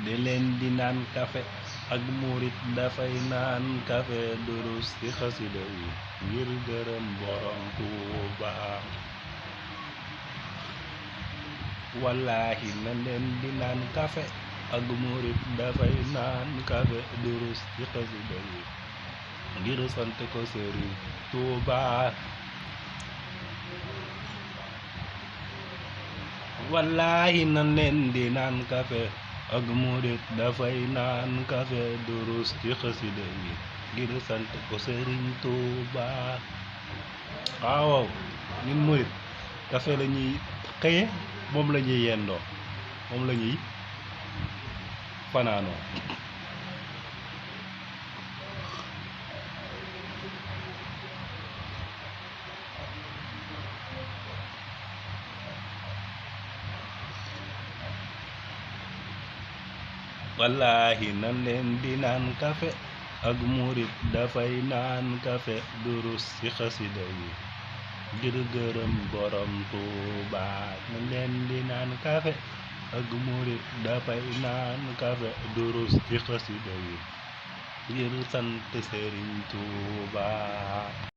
di leen di naan kafe ak murit dafay naan kafe durus ci xasida yi ngir gërëm borom Tuuba wallaahi na leen di naan kafe ak murit dafay naan kafe durus ci xasida yi ngir sant ko Sëriñ Tuuba wallaahi na leen di naan kafe ak murit dafay naan kafe durus ci xasida yi ngir sant ko Sëriñ Tuuba waaw ñun murit kafe la ñuy xëye moom la ñuy yendoo moom la ñuy fanaanoo wallaahi na leen di naan kafe ak murit dafay naan kafe durus ci xasida yi ngir gërëm borom Tuuba na leen di naan kafe ak murit dafay naan kafe durus ci xasida yi ngir sant Sëriñ Tuuba